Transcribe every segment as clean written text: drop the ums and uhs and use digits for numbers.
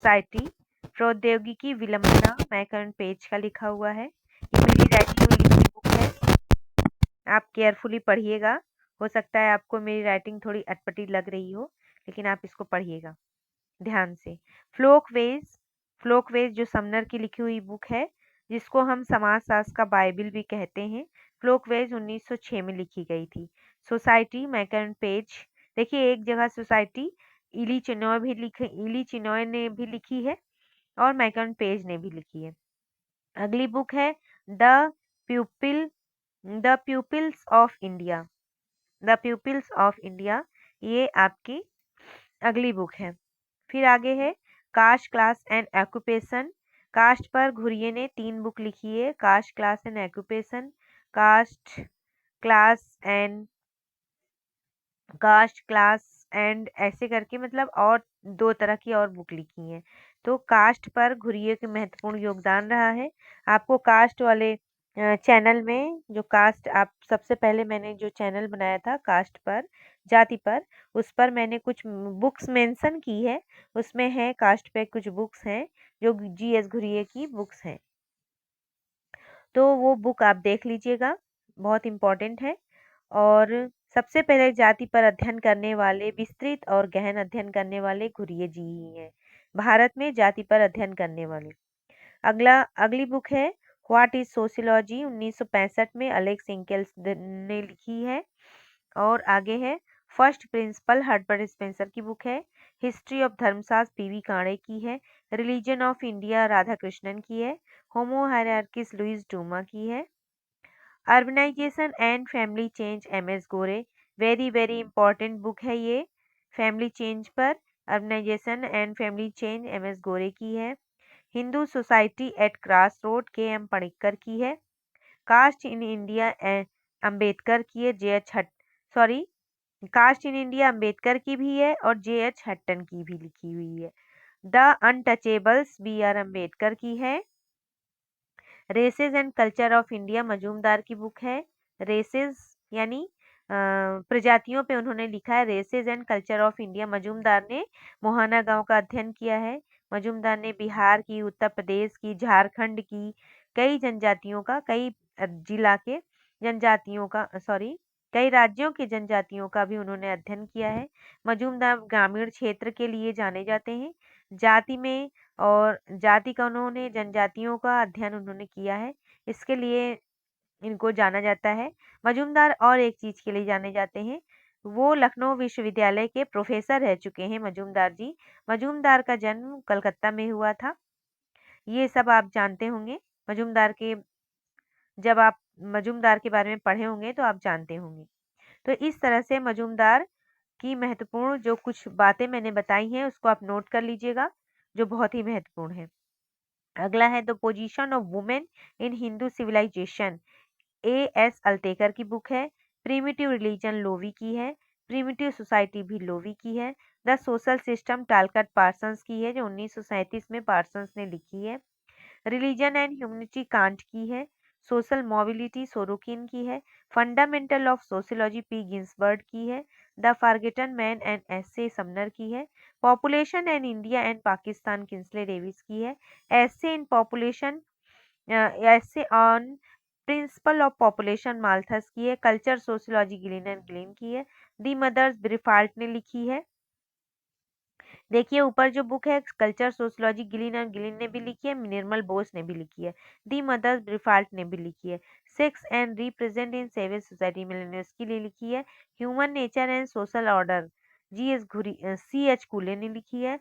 Society, प्रौद्योगिकी विलंबना, McKeon page का लिखा हुआ है। ये मेरी राइटिंग में लिखी बुक है, आप केयरफुली पढ़िएगा। हो सकता है आपको मेरी राइटिंग थोड़ी अटपटी लग रही हो, लेकिन आप इसको पढ़िएगा ध्यान से। फ्लोकवेज जो समनर की लिखी हुई बुक है, जिसको हम समाजशास्त्र का बाइबिल भी कहते हैं। फ्लोकवेज 1906 में लिखी गई थी। Society, McKeon page. देखिए, एक जगह सोसाइटी इली चिनॉय ने भी लिखी है और मैकन पेज ने भी लिखी है। अगली बुक है the pupils of India. The pupils of India, ये आपकी अगली बुक है। फिर आगे है caste, class and occupation. Caste पर घुरिये ने 3 बुक लिखी है, caste, class and occupation, caste class and ऐसे करके, मतलब और 2 तरह की और बुक लिखी हैं। तो कास्ट पर घुरिये के महत्वपूर्ण योगदान रहा है। आपको कास्ट वाले चैनल में जो कास्ट, आप सबसे पहले मैंने जो चैनल बनाया था कास्ट पर, जाति पर, उस पर मैंने कुछ बुक्स मेंशन की है। उसमें है कास्ट पे कुछ बुक्स हैं जो जीएस घुरिये की बुक्स हैं, तो वो बुक आप देख लीजिएगा, बहुत इम्पोर्टेंट है। और सबसे पहले जाति पर अध्ययन करने वाले, विस्तृत और गहन अध्ययन करने वाले घुरिये जी ही हैं, भारत में जाति पर अध्ययन करने वाले। अगली बुक है व्हाट इज सोशियोलॉजी, 1965 में अलेक्स इंकेल्स ने लिखी है। और आगे है फर्स्ट प्रिंसिपल, हर्बर्ट स्पेंसर की बुक है। History of Dharmashastra, PV Kane की है। Religion of India, Radhakrishnan की है। होमो हायरार्किस, लुइस डूमा की है। Urbanization and family change, MS. Gore, very very important book है ये, फैमिली चेंज पर। Urbanization and family change, MS. Gore की है। Hindu society at cross road, KM. Panikkar की है। कास्ट इन इंडिया, अंबेडकर की है, कास्ट इन इंडिया अंबेडकर की भी है और जे.एच. हट्टन की भी लिखी हुई है। The untouchables, B R. अंबेडकर की है। Races and culture of India, Majumdar की बुक है। रेसेस यानी प्रजातियों पे उन्होंने लिखा है। Races and culture of India, Majumdar ने मोहाना गांव का अध्ययन किया है। मजूमदार ने बिहार की, उत्तर प्रदेश की, झारखंड की कई जनजातियों का, कई जिला के जनजातियों का, कई राज्यों के जनजातियों का भी उन्होंने अध्ययन किया है। मजूमदार ग्रामीण क्षेत्र के लिए जाने जाते हैं। जाति में और जाति का उन्होंने, जनजातियों का अध्ययन उन्होंने किया है, इसके लिए इनको जाना जाता है। मजूमदार और एक चीज के लिए जाने जाते हैं, वो लखनऊ विश्वविद्यालय के प्रोफेसर रह चुके हैं मजूमदार जी। मजूमदार का जन्म कलकत्ता में हुआ था। ये सब आप जानते होंगे, मजूमदार के, जब आप मजूमदार के बारे में पढ़े होंगे तो आप जानते होंगे। तो इस तरह से मजूमदार की महत्वपूर्ण जो कुछ बातें मैंने बताई हैं उसको आप नोट कर लीजिएगा, जो बहुत ही महत्वपूर्ण है। अगला है the position of women in Hindu civilisation, A S. Altekar की बुक है। प्रिमिटिव रिलीजन, लोवी की है। प्रिमिटिव सोसाइटी भी लोवी की है। द सोशल सिस्टम, टालकट पार्सन्स की है, जो 1937 में पार्सन्स ने लिखी है। रिलीजन एंड ह्यूमनिटी, कांट की है। सोशल मोबिलिटी, सोरोकिन की है। Fundamental of sociology, P. Ginsberg की है। The forgotten man and essay, Sumner की है। Population and India and Pakistan, Kingsley Davis की है। Essay in population, essay on principle of population, Malthus की है। Culture sociology, Gillin and Gillin की है। दी मदर्स, ब्रिफाल्ट ने लिखी है। देखिए ऊपर जो बुक है culture sociology, Gillin and Gillin ने भी लिखी है, निर्मल बोस ने भी लिखी है। दी मदर्स, ब्रिफाल्ट ने भी लिखी है। Sex and represent in savage society, मिलेनियर्स के लिए लिखी है। Human nature and social order, C H. Cooley ने लिखी है।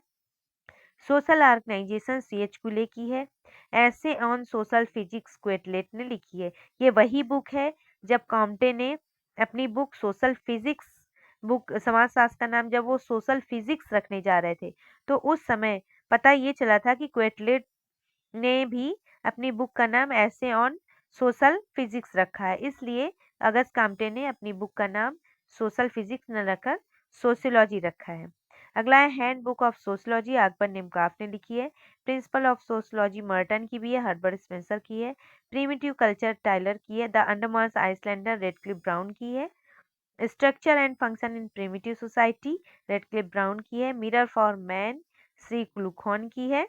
Social organisation, C H. कुले की है। ऐसे ऑन सोशल फिजिक्स, क्वेटलेट ने लिखी है। ये वही बुक है जब कॉम्टे ने अपनी बुक सोशल फिजिक्स, बुक समाजशास्त्र का नाम जब वो सोशल फिजिक्स रखने जा रहे थे, तो उस समय पता ये चला था कि क्वेटलेट ने भी अपनी बुक का नाम ऐसे ऑन सोशल फिजिक्स रखा है, इसलिए अगस्त काम्टे ने अपनी बुक का नाम सोशल फिजिक्स न रखकर सोशियोलॉजी रखा है। अगला है handbook of sociology, Ogburn Nimkoff ने लिखी है। प्रिंसिपल ऑफ सोशियोलॉजी, मर्टन की भी है, हर्बर्ट स्पेंसर की है। प्रिमिटिव कल्चर, टाइलर की है। The Andaman islander, Radcliffe Brown की है। Structure and function in primitive society, Radcliffe Brown की है। मिरर फॉर मैन, श्री क्लूखॉन की है।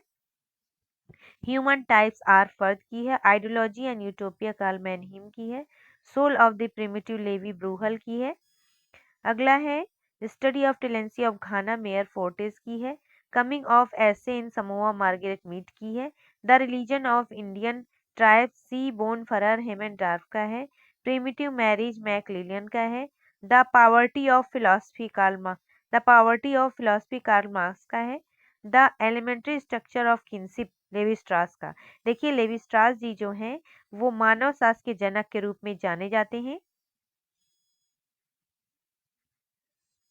ह्यूमन टाइप्स आर फर्द की है। Ideology and utopia Karl Mannheim की है। Soul of the primitive Levy Bruhl की है। अगला है study of Tallensi of Ghana Meyer Fortes की है। कमिंग ऑफ ऐसे इन समोआ मार्गरेट मीड की है। The religion of Indian tribe सी बोन फरर हेमन डार्फ का है। प्रिमिटिव मैरिज मैक लिलियन का है। The poverty of philosophy Karl Marx का है। The elementary structure of kinship Levi Strauss का। देखिए लेवी स्ट्रास जी जो हैं वो मानव शास्त्र के जनक के रूप में जाने जाते हैं।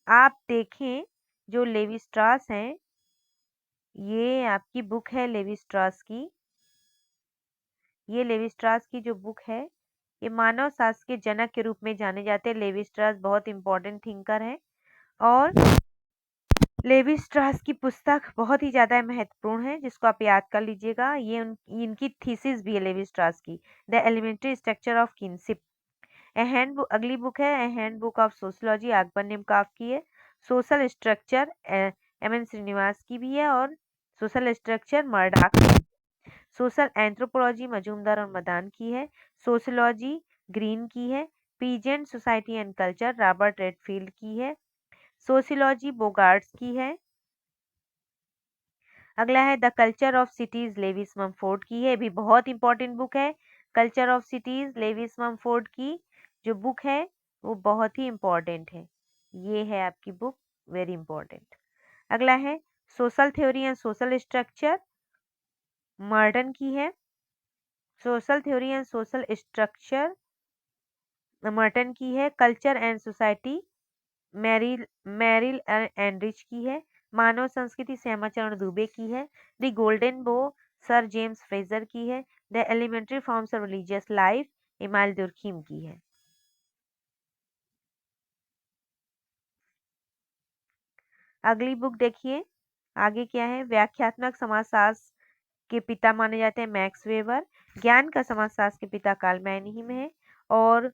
आप देखें जो लेवी स्ट्रास हैं, ये आपकी बुक है लेवी स्ट्रास की। ये लेवी स्ट्रास की जो बुक है, ये मानव शास्त्र के जनक के रूप में जाने जाते हैं। लेवी स्ट्रास बहुत इंपॉर्टेंट थिंकर है और लेवी स्ट्रास की पुस्तक बहुत ही ज़्यादा महत्वपूर्ण है, जिसको आप याद कर लीजिएगा। ये इनकी थीसिस भी है लेवी स्ट्रास की, the elementary structure of kinship. अगली बुक है a handbook of sociology, Ogburn Nimkoff की है। Social structure M N Srinivas की भी है और सोशल स्ट्रक्चर मर्डाक की है। सोशल एंथ्रोपोलॉजी मजूमदार और मदान की है। सोशियोलॉजी ग्रीन की है। Peasant society and culture Robert Redfield की है। सोशियोलॉजी बोगार्ड्स की है। अगला है the culture of cities Lewis Mumford की है, भी बहुत इंपॉर्टेंट बुक है। Culture of cities Lewis Mumford की जो बुक है वो बहुत ही इंपॉर्टेंट है। ये है आपकी बुक, वेरी इंपॉर्टेंट। अगला है social theory and social structure, Merton की है। Social theory and social structure Merton की है। Culture and society Merrill Eldridge की है। मानव संस्कृति श्यामाचरण दुबे की है। The golden bough sir James Frazer की है। The elementary forms of religious life Emile Durkheim की है। अगली बुक देखिए आगे क्या है। व्याख्यात्मक समाजशास्त्र के पिता माने जाते हैं मैक्स वेबर। ज्ञान का समाजशास्त्र के पिता कार्ल मैनहीम है और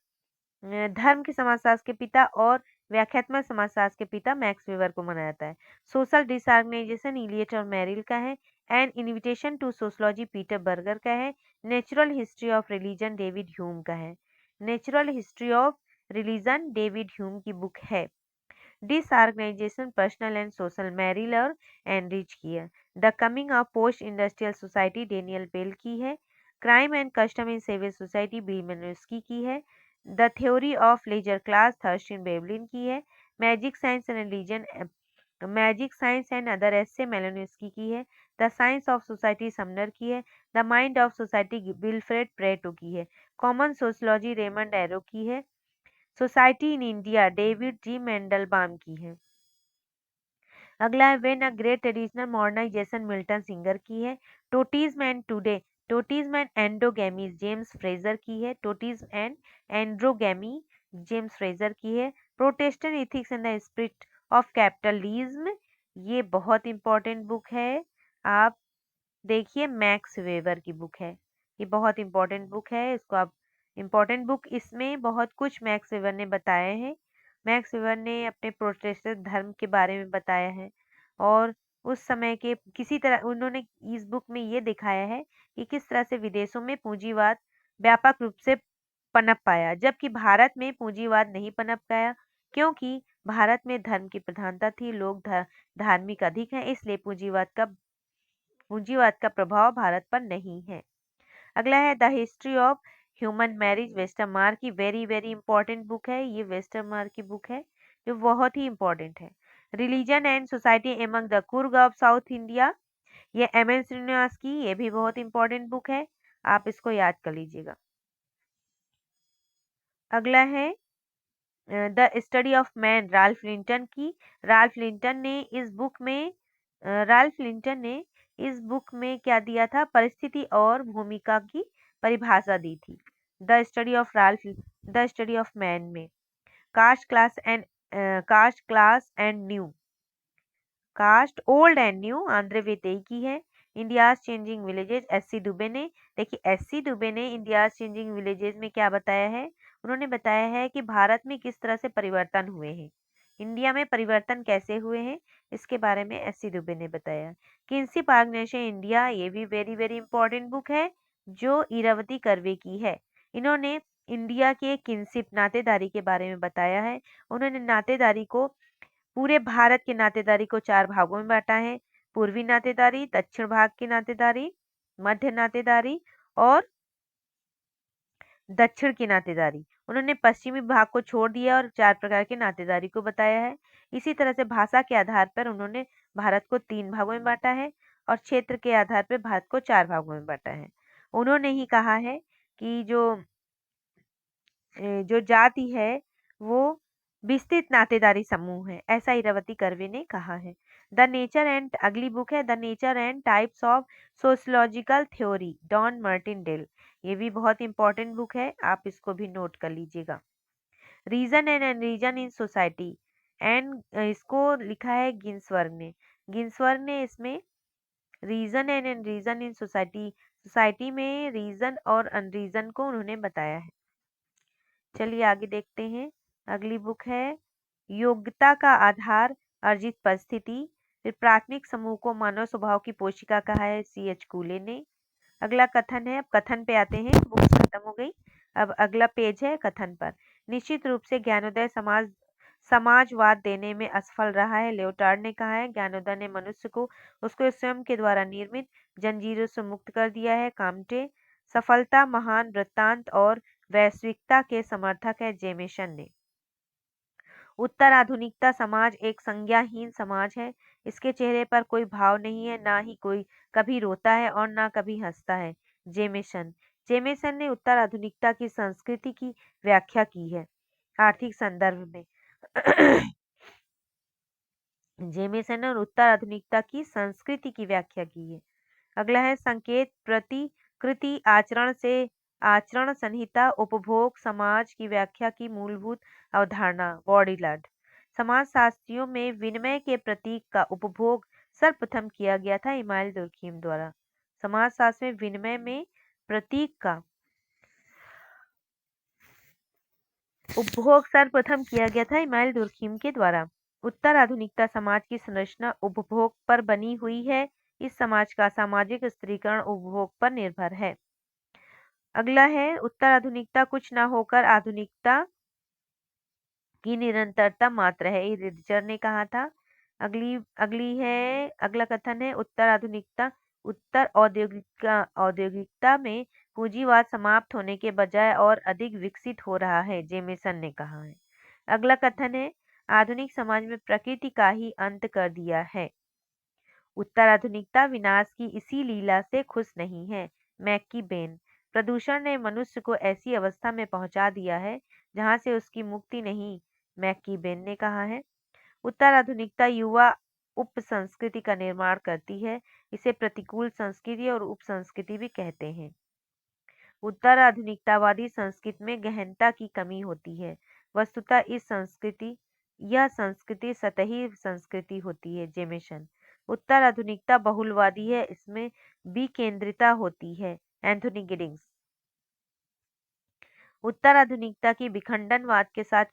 धर्म के समाजशास्त्र के पिता और व्याख्यात्मक समाजशास्त्र के पिता मैक्स वेबर को माना जाता है। सोशल डिसऑर्गेनाइजेशन इलियट और मेरिल का है। An invitation to sociology Peter Berger का है। Natural history of religion David Hume का है। Natural history of religion David Hume की बुक है। Disorganisation personal and social Merrill और एनरिच की है। The coming of post industrial society Daniel Bell की है। Crime and custom in savage society बिल मेनस्की की है। The theory of leisure class थर्स्टिन Veblen की है। Magic science and religion magic science and other essay Malinowski की है। The science of society Sumner की है। The mind of society Vilfredo Pareto की है। कॉमन सोशोलॉजी रेमंड एरो की है। Society in India David G Mandelbaum की है। अगला है when a great traditional modernisation Milton Singer की है। Totemism and today totemism and endogamy James Frazer की है। Totemism and endogamy James Frazer की है। Protestant ethics and the spirit of capitalism, ये बहुत इंपॉर्टेंट बुक है। आप देखिए मैक्स वेबर की बुक है, ये बहुत इंपॉर्टेंट बुक है। इसको आप इंपॉर्टेंट बुक, इसमें बहुत कुछ मैक्स वेबर ने बताया है। मैक्स वेबर ने अपने प्रोटेस्टेंट धर्म के बारे में बताया है और उस समय के किसी तरह उन्होंने इस बुक में ये दिखाया है कि किस तरह से विदेशों में पूंजीवाद व्यापक रूप से पनप पाया, जबकि भारत में पूंजीवाद नहीं पनप पाया, क्योंकि भारत में धर्म की प्रधानता थी, लोग धार्मिक अधिक हैं, इसलिए पूंजीवाद का प्रभाव भारत पर नहीं है। अगला है the history of human marriage Westermarck की, वेरी वेरी इंपॉर्टेंट बुक है। ये वेस्टरमार्क की बुक है जो बहुत ही इंपॉर्टेंट है। Religion and society among the Coorg of south India, ये एम एन श्रीनिवास की, ये भी बहुत इंपॉर्टेंट बुक है, आप इसको याद कर लीजिएगा। अगला है the study of man Ralph Linton की। राल्फ लिंटन ने इस बुक में राल्फ लिंटन ने इस बुक में क्या दिया था, परिस्थिति और भूमिका की परिभाषा दी थी। द स्टडी ऑफ मैन में caste class and new caste old and new Andre वेतेई की है। India's changing villages S C. Dube ने, देखिए एस.सी. दुबे ने इंडियाज चेंजिंग विलेजेस में क्या बताया है, उन्होंने बताया है कि भारत में किस तरह से परिवर्तन हुए हैं। इंडिया में परिवर्तन कैसे हुए हैं, इसके बारे में एस सी दुबे ने बताया। किंसी पाग्नेशन इंडिया, ये भी वेरी वेरी इंपॉर्टेंट बुक है जो इरावती कर्वे की है। इन्होंने इंडिया के किंसिप नातेदारी के बारे में बताया है। उन्होंने नातेदारी को, पूरे भारत की नातेदारी को 4 भागों में बांटा है। पूर्वी नातेदारी, दक्षिण भाग की नातेदारी, मध्य नातेदारी और दक्षिण की नातेदारी। उन्होंने पश्चिमी भाग को छोड़ दिया और 4 प्रकार की नातेदारी को बताया है। इसी तरह से भाषा के आधार पर उन्होंने भारत को 3 भागों में बांटा है और क्षेत्र के आधार पर भारत को 4 भागों में बांटा है। उन्होंने ही कहा है कि जो जाति है वो विस्तृत नातेदारी समूह है, ऐसा इरावती कर्वे ने कहा है। द नेचर एंड, अगली बुक है the nature and types of sociological theory, Don Martindale. ये भी बहुत इंपॉर्टेंट बुक है, आप इसको भी नोट कर लीजिएगा। Reason and unreason in society and, इसको लिखा है गिन्सवर्ग ने। गिन्सवर्ग ने इसमें reason and unreason in society, society में रीजन और अनरीजन को उन्होंने बताया है। चलिए आगे देखते हैं। अगली बुक है योग्यता का आधार, अर्जित परिस्थिति। फिर प्राथमिक समूह को मानव स्वभाव की पोशिका कहा है, सी एच कूले ने। अगला कथन है, अब कथन पे आते हैं, बुक्स खत्म हो गई। अब अगला पेज है कथन पर। निश्चित रूप से ज्ञानोदय समाजवाद देने में असफल रहा है। लियोटार्ड ने कहा है ज्ञानोदय ने मनुष्य को उसके स्वयं के द्वारा निर्मित जंजीरों से मुक्त कर दिया है। काम्टे, सफलता महान वृत्तांत और वैश्विकता के समर्थक है, जेमेसन ने। उत्तर आधुनिकता समाज एक संज्ञाहीन समाज है। इसके चेहरे पर कोई भाव नहीं है, ना ही कोई कभी रोता है और ना कभी हंसता है, जेमेसन। जेमेसन ने उत्तर आधुनिकता की संस्कृति की व्याख्या की है आर्थिक संदर्भ में। जेमेसन ने उत्तर आधुनिकता की संस्कृति की व्याख्या की है। अगला है संकेत, प्रतिकृति, आचरण से आचरण संहिता, उपभोग, समाज की व्याख्या की मूलभूत अवधारणा, बॉडीलार्ड। समाजशास्त्रियों में विनिमय के प्रतीक का उपभोग सर्वप्रथम किया गया था इमाइल दुर्खीम द्वारा। समाजशास्त्र में विनिमय में प्रतीक का उपभोग सर्वप्रथम किया गया था इमाइल दुर्खीम के द्वारा। उत्तर आधुनिकता समाज की संरचना उपभोग पर बनी हुई है। इस समाज का सामाजिक स्त्रीकरण उपभोग पर निर्भर है। अगला है उत्तर आधुनिकता कुछ न होकर आधुनिकता की निरंतरता मात्र है, ये रिचर ने कहा था। अगला कथन है उत्तर आधुनिकता, उत्तर औद्योगिकता में पूंजीवाद समाप्त होने के बजाय और अधिक विकसित हो रहा है, जेमेसन ने कहा है। अगला कथन है आधुनिक समाज में प्रकृति का ही अंत कर दिया है। उत्तर आधुनिकता विनाश की इसी लीला से खुश नहीं है, मैक्की बेन। प्रदूषण ने मनुष्य को ऐसी अवस्था में पहुंचा दिया है जहां से उसकी मुक्ति नहीं, मैक्की बेन ने कहा है। उत्तर आधुनिकता युवा उप संस्कृति का निर्माण करती है। इसे प्रतिकूल संस्कृति और उप संस्कृति भी कहते हैं। उत्तर आधुनिकतावादी संस्कृति में गहनता की कमी होती है। वस्तुतः यह संस्कृति सतही संस्कृति होती है, जेमेसन। उत्तर आधुनिकता बहुलवादी है, इसमें विकेंद्रिता होती है, एंथोनी गिडिंग्स। उत्तर आधुनिकता की विखंडनवाद के साथ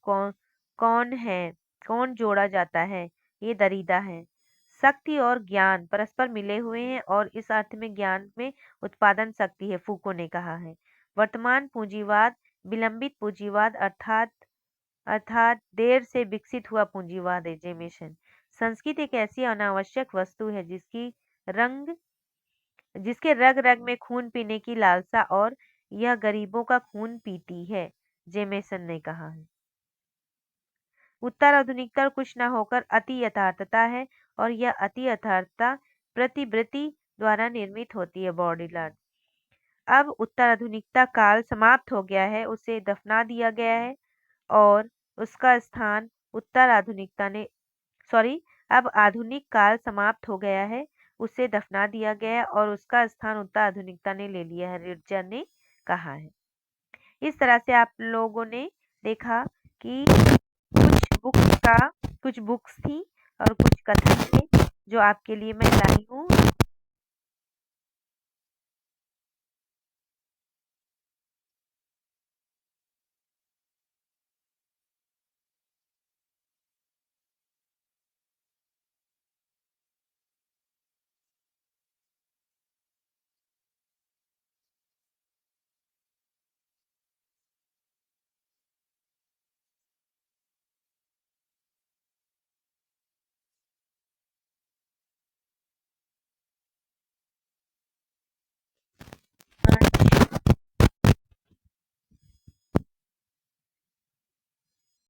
कौन जोड़ा जाता है, ये दरीदा है। शक्ति और ज्ञान परस्पर मिले हुए हैं और इस अर्थ में ज्ञान में उत्पादन शक्ति है, फूको ने कहा है। वर्तमान पूंजीवाद विलंबित पूंजीवाद अर्थात देर से विकसित हुआ पूंजीवाद है, जेमेसन। संस्कृति एक ऐसी अनावश्यक वस्तु है जिसके रग रग में खून पीने की लालसा और यह गरीबों का खून पीती है, जेमेसन ने कहा है। उत्तर आधुनिकता कुछ न होकर अति यथार्थता है और यह अति यथार्थता प्रतिवृत्ति द्वारा निर्मित होती है, बॉडीलार्ड। अब उत्तर आधुनिकता काल समाप्त हो गया है, उसे दफना दिया गया है और उसका स्थान उत्तर आधुनिकता ने अब आधुनिक काल समाप्त हो गया है, उसे दफना दिया गया है और उसका स्थान उत्तर आधुनिकता ने ले लिया है, रिचर ने कहा है। इस तरह से आप लोगों ने देखा कि कुछ बुक्स थी और कुछ कथन थे जो आपके लिए मैं लाई हूँ।